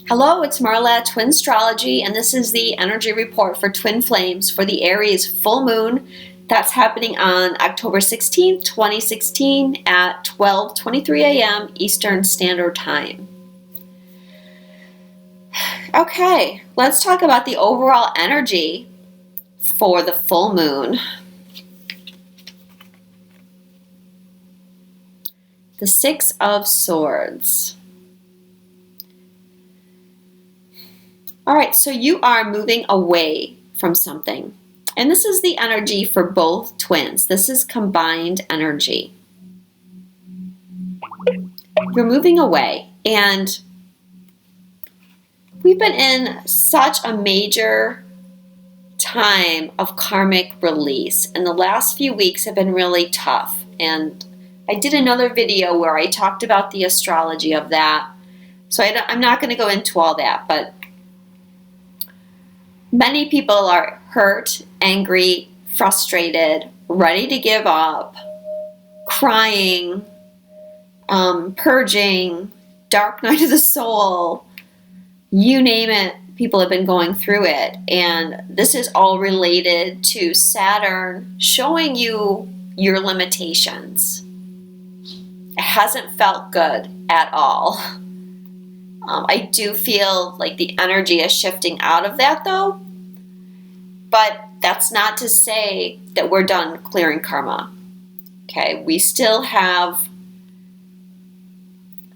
Hello, it's Marla at Twinstrology, and this is the energy report for Twin Flames for the Aries full moon that's happening on October 16th, 2016 at 12:23 a.m. Eastern Standard Time. Okay, let's talk about the overall energy for the full moon. The Six of Swords. All right, so you are moving away from something. And this is the energy for both twins. This is combined energy. You're moving away. And we've been in such a major time of karmic release. And the last few weeks have been really tough. And I did another video where I talked about the astrology of that. So I'm not going to go into all that, but many people are hurt, angry, frustrated, ready to give up, crying, purging, dark night of the soul, you name it, people have been going through it. And this is all related to Saturn showing you your limitations. It hasn't felt good at all. I do feel like the energy is shifting out of that though, but that's not to say that we're done clearing karma. Okay, we still have,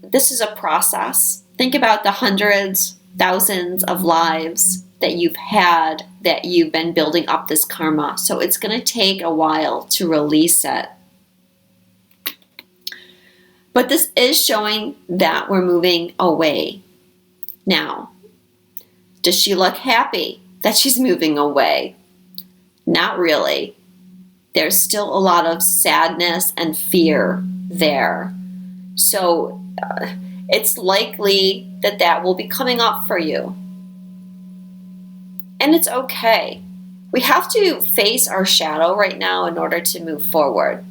this is a process. Think about the hundreds, thousands of lives that you've had that you've been building up this karma. So it's going to take a while to release it. But this is showing that we're moving away. Now, does she look happy that she's moving away? Not really. There's still a lot of sadness and fear there. So it's likely that that will be coming up for you. And it's okay. We have to face our shadow right now in order to move forward.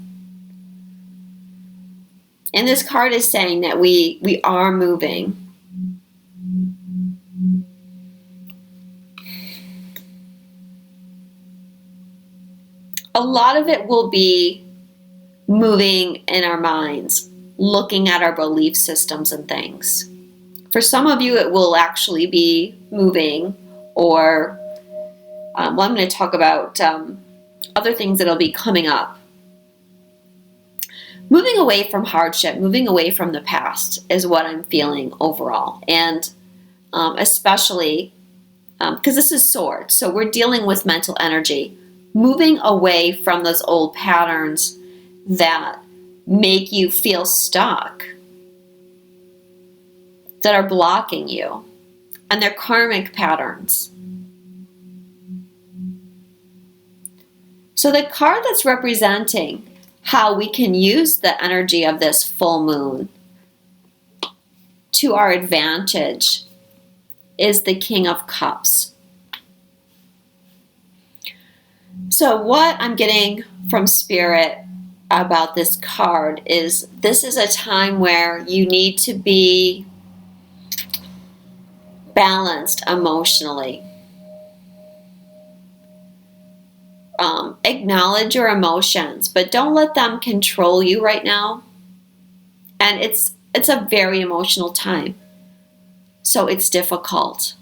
And this card is saying that we are moving. A lot of it will be moving in our minds, looking at our belief systems and things. For some of you, it will actually be moving, or I'm going to talk about other things that'll be coming up. Moving away from hardship, moving away from the past is what I'm feeling overall. And especially because this is swords, so we're dealing with mental energy. Moving away from those old patterns that make you feel stuck, that are blocking you, and they're karmic patterns. So the card that's representing how we can use the energy of this full moon to our advantage is the King of Cups. So what I'm getting from Spirit about this card is this is a time where you need to be balanced emotionally. Acknowledge your emotions, but don't let them control you right now. And it's a very emotional time, so it's difficult.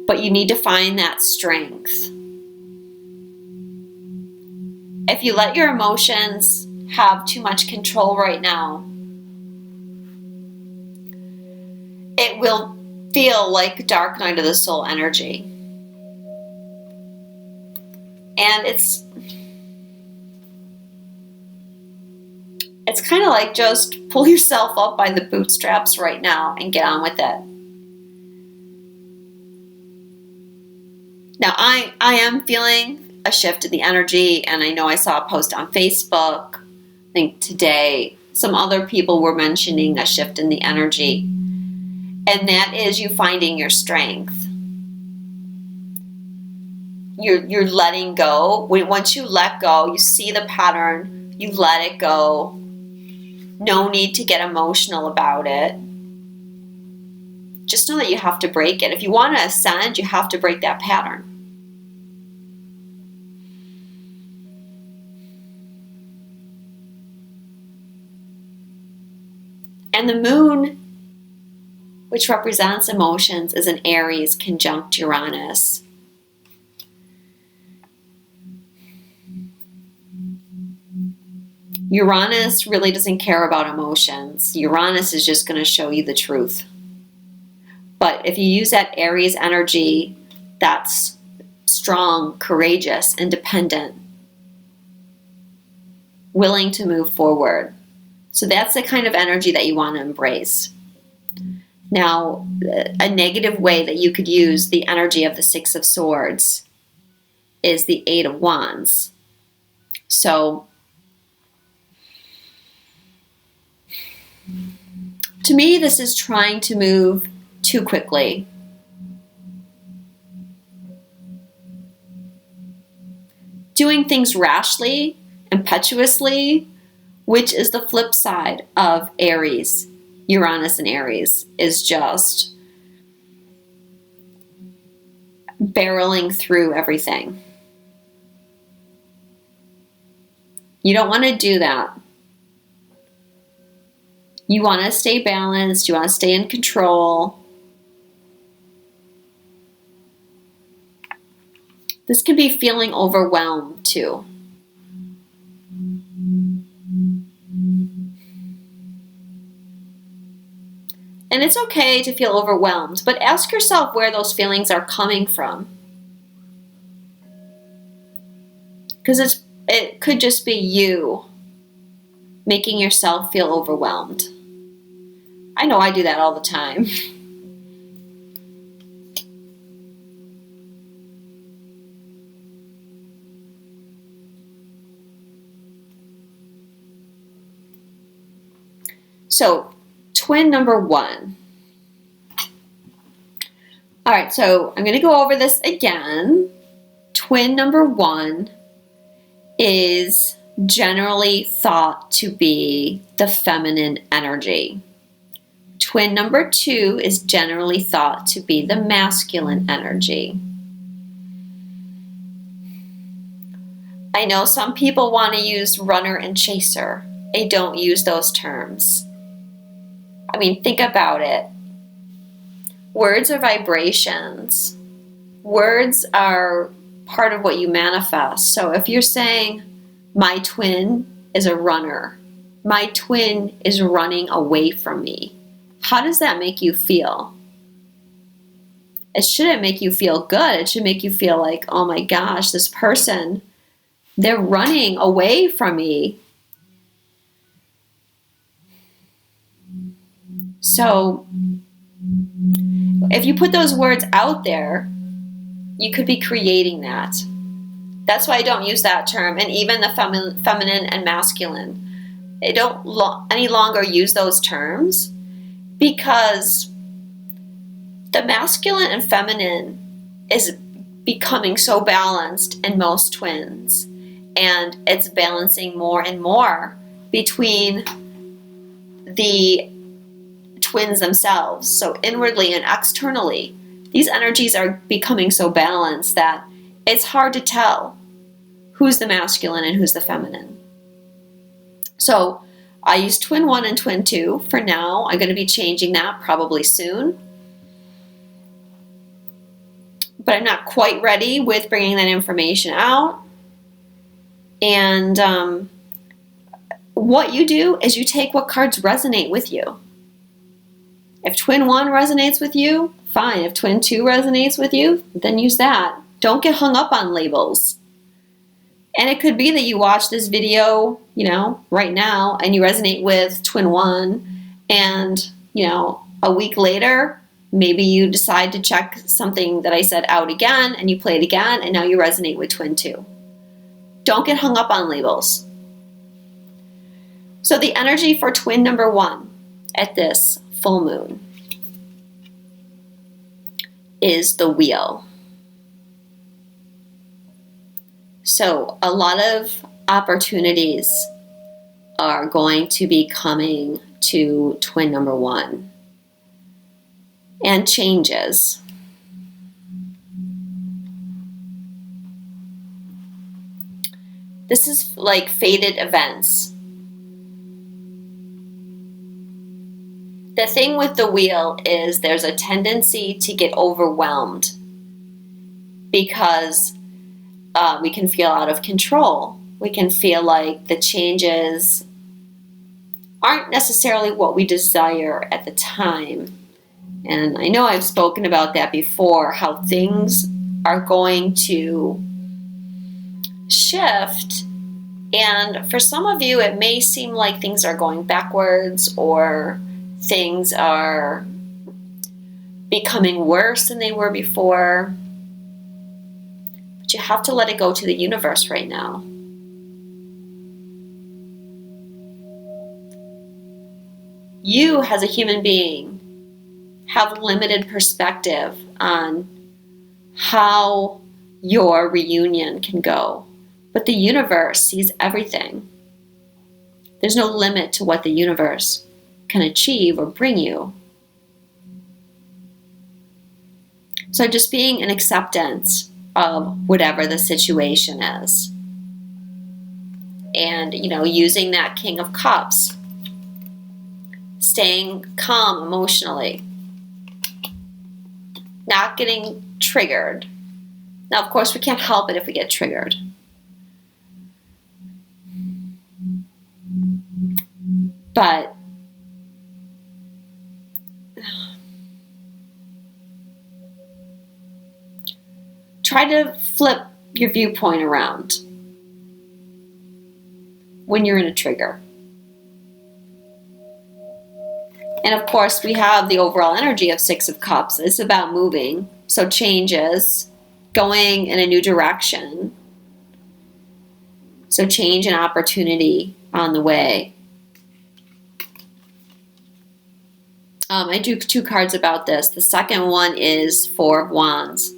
But you need to find that strength. If you let your emotions have too much control right now, it will feel like dark night of the soul energy. And it's kind of like just pull yourself up by the bootstraps right now and get on with it. Now, I am feeling a shift in the energy, and I know I saw a post on Facebook, I think today, some other people were mentioning a shift in the energy. And that is you finding your strength. You're letting go. Once you let go, you see the pattern, you let it go, No need to get emotional about it. Just know that you have to break it. If you want to ascend, you have to break that pattern. And the moon, which represents emotions, is an Aries conjunct Uranus. Uranus really doesn't care about emotions. Uranus is just going to show you the truth. But if you use that Aries energy, that's strong, courageous, independent, willing to move forward. So that's the kind of energy that you want to embrace. Now, a negative way that you could use the energy of the Six of Swords is the Eight of Wands. So, to me, this is trying to move too quickly. Doing things rashly, impetuously, which is the flip side of Aries. Uranus and Aries is just barreling through everything. You don't want to do that. You want to stay balanced. You want to stay in control. This can be feeling overwhelmed too. And it's okay to feel overwhelmed, but ask yourself where those feelings are coming from. Because it could just be you making yourself feel overwhelmed. I know I do that all the time. So, twin number one. All right, so I'm going to go over this again. Twin number one is generally thought to be the feminine energy. Twin number two is generally thought to be the masculine energy. I know some people want to use runner and chaser. I don't use those terms. I mean, think about it. Words are vibrations. Words are part of what you manifest. So if you're saying, my twin is a runner, my twin is running away from me, how does that make you feel? It shouldn't make you feel good. It should make you feel like, oh my gosh, this person, they're running away from me. So, if you put those words out there, you could be creating that. That's why I don't use that term. And even the feminine and masculine, I don't any longer use those terms because the masculine and feminine is becoming so balanced in most twins. And it's balancing more and more between the twins themselves. So inwardly and externally, these energies are becoming so balanced that it's hard to tell who's the masculine and who's the feminine. So I use twin one and twin two for now. I'm going to be changing that probably soon. But I'm not quite ready with bringing that information out. And what you do is you take what cards resonate with you. If twin one resonates with you, fine. If twin two resonates with you, then use that. Don't get hung up on labels. And it could be that you watch this video, right now, and you resonate with twin one, and, a week later, maybe you decide to check something that I said out again, and you play it again, and now you resonate with twin two. Don't get hung up on labels. So the energy for twin number one at this full moon is the wheel. So a lot of opportunities, are going to be coming to twin number 1. And changes. This is like fated events. The thing with the wheel is there's a tendency to get overwhelmed because we can feel out of control. We can feel like the changes aren't necessarily what we desire at the time. And I know I've spoken about that before, how things are going to shift. And for some of you, it may seem like things are going backwards or things are becoming worse than they were before. But you have to let it go to the universe right now. You, as a human being, have limited perspective on how your reunion can go. But the universe sees everything. There's no limit to what the universe can achieve or bring you. So just being in acceptance of whatever the situation is. And, using that King of Cups. Staying calm emotionally. Not getting triggered. Now, of course, we can't help it if we get triggered. But try to flip your viewpoint around when you're in a trigger. And of course, we have the overall energy of 6 of Cups. It's about moving. So changes, going in a new direction. So change and opportunity on the way. I drew 2 cards about this. The second one is 4 of Wands.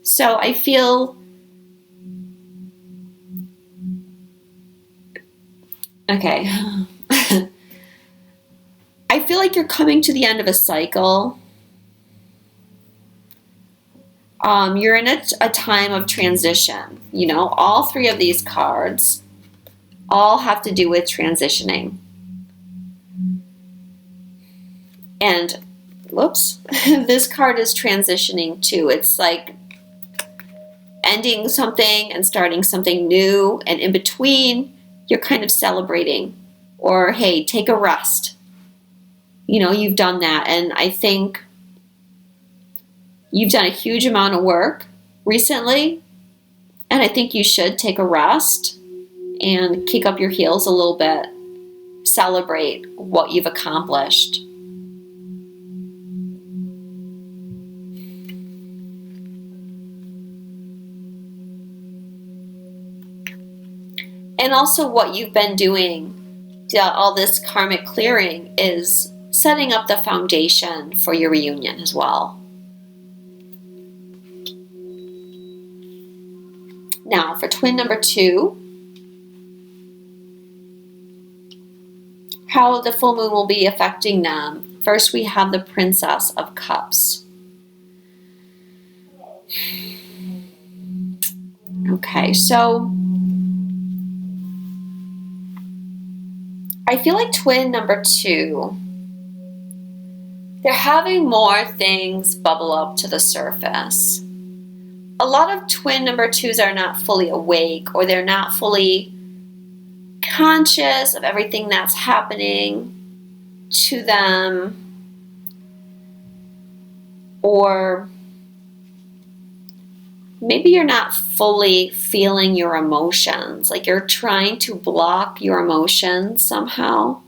So I feel... Okay. I feel like you're coming to the end of a cycle. You're in a time of transition. All 3 of these cards all have to do with transitioning. And, whoops, this card is transitioning too. It's like ending something and starting something new, and in between, you're kind of celebrating. Or, hey, take a rest. You've done that, and I think you've done a huge amount of work recently, and I think you should take a rest and kick up your heels a little bit. Celebrate what you've accomplished. And also what you've been doing, all this karmic clearing, is setting up the foundation for your reunion as well. Now, for twin number 2, how the full moon will be affecting them. First, we have the Princess of Cups. Okay, so I feel like twin number 2, they're having more things bubble up to the surface. A lot of twin number 2s are not fully awake, or they're not fully conscious of everything that's happening to them. Or maybe you're not fully feeling your emotions, like you're trying to block your emotions somehow.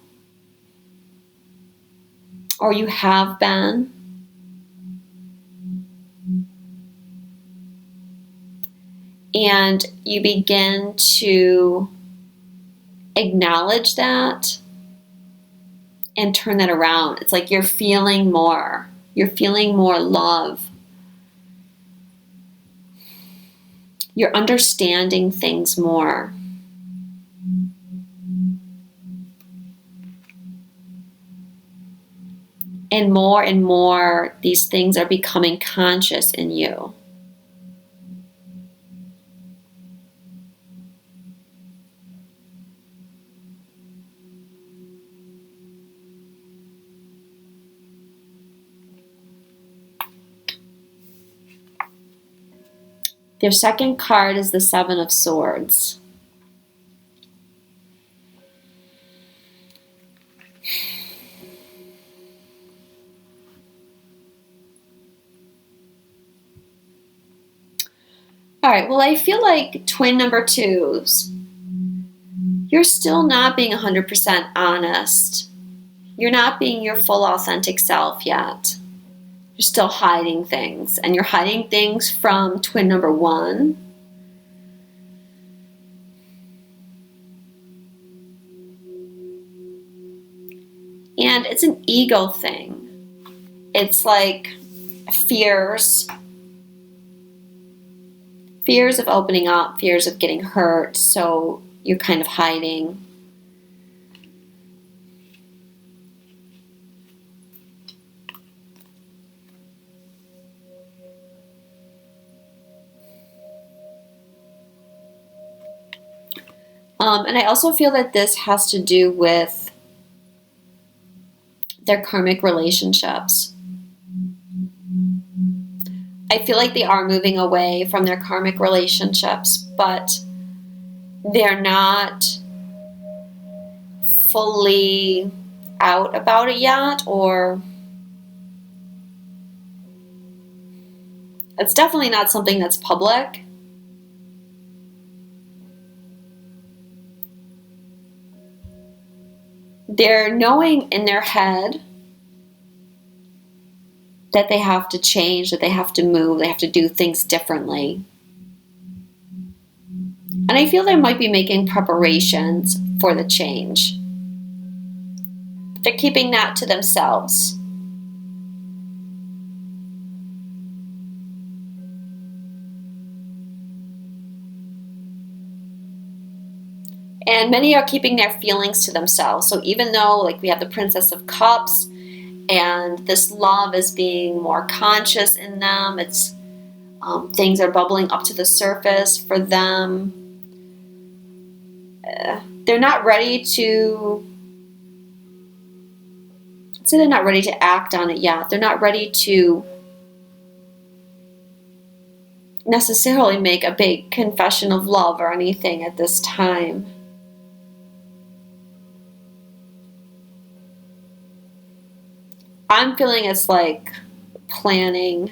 Or you have been. And you begin to acknowledge that and turn that around. It's like you're feeling more. You're feeling more love. You're understanding things more. And more, these things are becoming conscious in you. Their second card is the Seven of Swords. All right, well, I feel like twin number twos, you're still not being 100% honest. You're not being your full authentic self yet. You're still hiding things, and you're hiding things from twin number one. And it's an ego thing. It's like fears of opening up, fears of getting hurt, so you're kind of hiding. And I also feel that this has to do with their karmic relationships. I feel like they are moving away from their karmic relationships, but they're not fully out about it yet, or it's definitely not something that's public. They're knowing in their head that they have to change, that they have to move, they have to do things differently. And I feel they might be making preparations for the change. But they're keeping that to themselves. And many are keeping their feelings to themselves. So even though, like, we have the Princess of Cups, and this love is being more conscious in them, it's things are bubbling up to the surface for them. They're not ready to. I'd say they're not ready to act on it yet. They're not ready to necessarily make a big confession of love or anything at this time. I'm feeling it's like planning.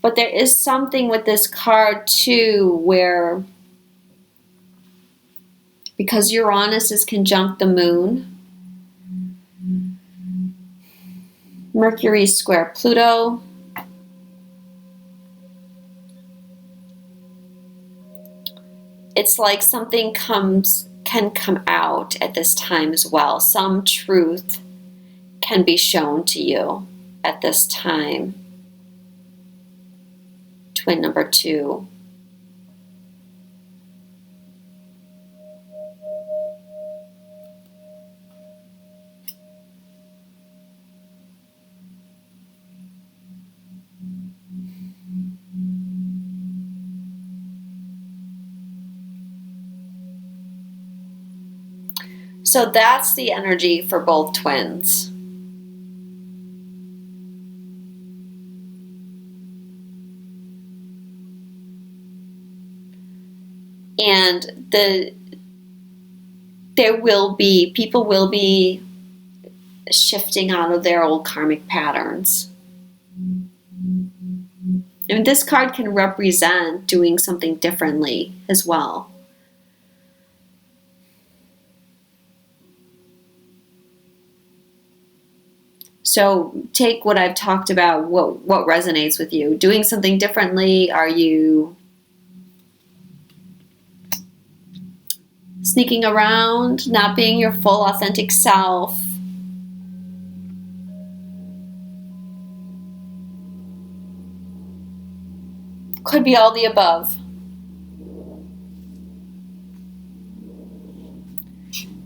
But there is something with this card too where, because Uranus is conjunct the moon, Mercury square Pluto, it's like something can come out at this time as well. Some truth can be shown to you at this time. Twin number two. So that's the energy for both twins. And people will be shifting out of their old karmic patterns. And this card can represent doing something differently as well. So take what I've talked about, what resonates with you. Doing something differently, are you sneaking around, not being your full authentic self? Could be all the above.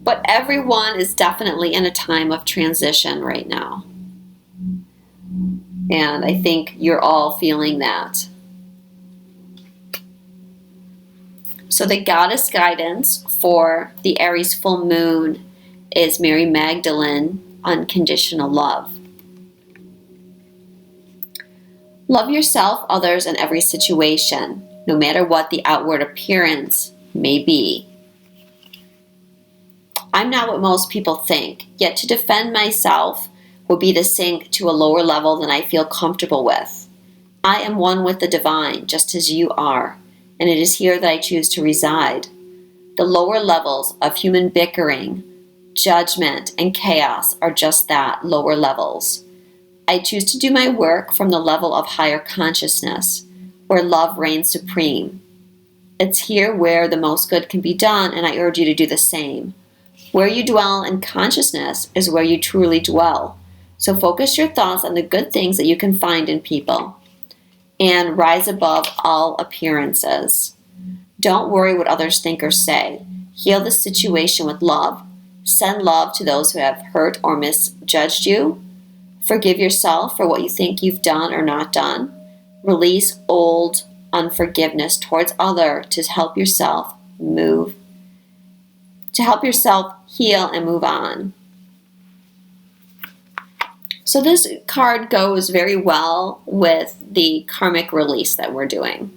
But everyone is definitely in a time of transition right now. And I think you're all feeling that. So the goddess guidance for the Aries full moon is Mary Magdalene, Unconditional Love. Love yourself, others, and every situation, no matter what the outward appearance may be. I'm not what most people think, yet to defend myself would be to sink to a lower level than I feel comfortable with. I am one with the divine, just as you are, and it is here that I choose to reside. The lower levels of human bickering, judgment, and chaos are just that, lower levels. I choose to do my work from the level of higher consciousness, where love reigns supreme. It's here where the most good can be done, and I urge you to do the same. Where you dwell in consciousness is where you truly dwell. So focus your thoughts on the good things that you can find in people, and rise above all appearances. Don't worry what others think or say. Heal the situation with love. Send love to those who have hurt or misjudged you. Forgive yourself for what you think you've done or not done. Release old unforgiveness towards others to help yourself heal and move on. So this card goes very well with the karmic release that we're doing.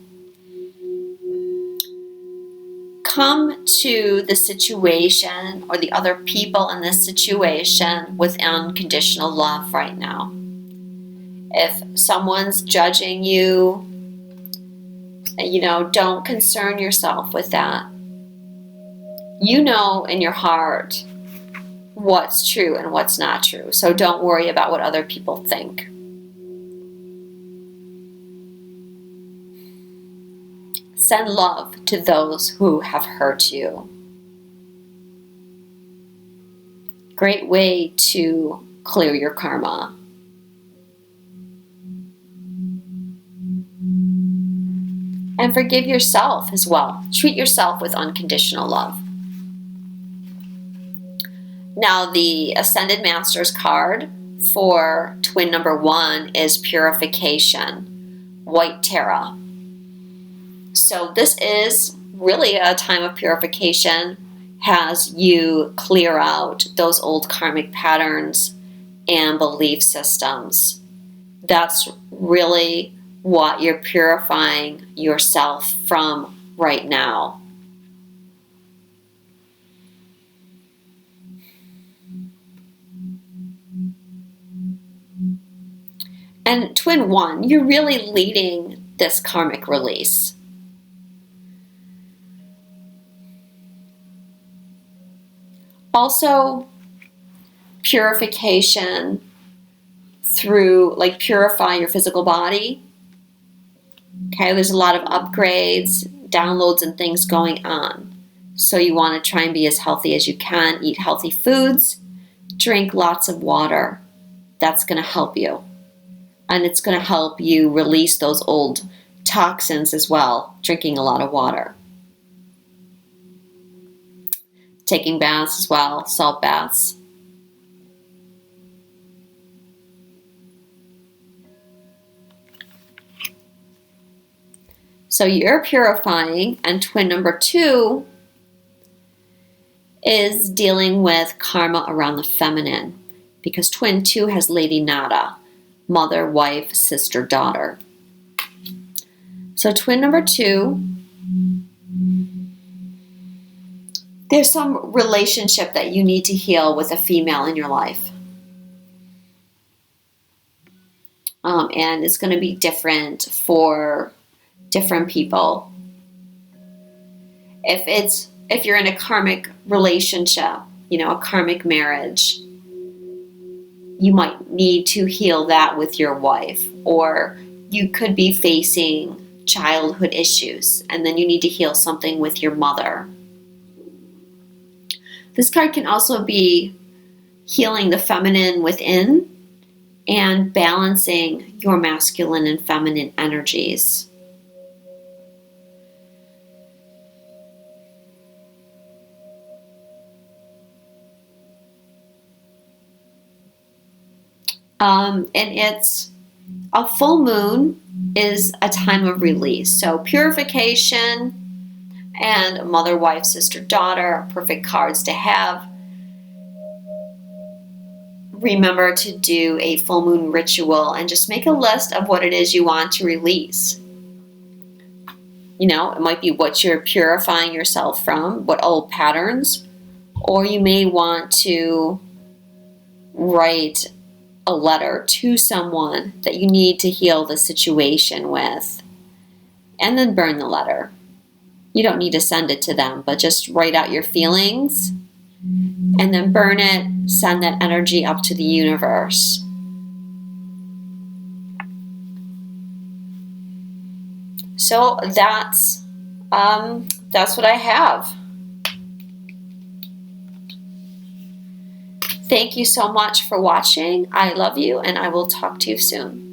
Come to the situation or the other people in this situation with unconditional love right now. If someone's judging you, don't concern yourself with that. You know in your heart what's true and what's not true. So don't worry about what other people think. Send love to those who have hurt you. Great way to clear your karma. And forgive yourself as well. Treat yourself with unconditional love. Now, the Ascended Masters card for twin number 1 is Purification, White Tarot. So this is really a time of purification as you clear out those old karmic patterns and belief systems. That's really what you're purifying yourself from right now. And twin 1, you're really leading this karmic release. Also, purification through, purify your physical body. Okay, there's a lot of upgrades, downloads, and things going on. So you want to try and be as healthy as you can. Eat healthy foods. Drink lots of water. That's going to help you. And it's going to help you release those old toxins as well, drinking a lot of water. Taking baths as well, salt baths. So you're purifying, and twin number 2 is dealing with karma around the feminine, because twin 2 has Lady Nada, mother, wife, sister, daughter. So twin number 2, there's some relationship that you need to heal with a female in your life. And it's going to be different for different people. If you're in a karmic relationship, a karmic marriage, you might need to heal that with your wife, or you could be facing childhood issues, and then you need to heal something with your mother. This card can also be healing the feminine within and balancing your masculine and feminine energies. And it's a full moon is a time of release. So purification and mother, wife, sister, daughter are perfect cards to have. Remember to do a full moon ritual and just make a list of what it is you want to release. You know, it might be what you're purifying yourself from, what old patterns, or you may want to write a letter to someone that you need to heal the situation with, and then burn the letter. You don't need to send it to them, but just write out your feelings and then burn it, send that energy up to the universe. So that's what I have. Thank you so much for watching. I love you, and I will talk to you soon.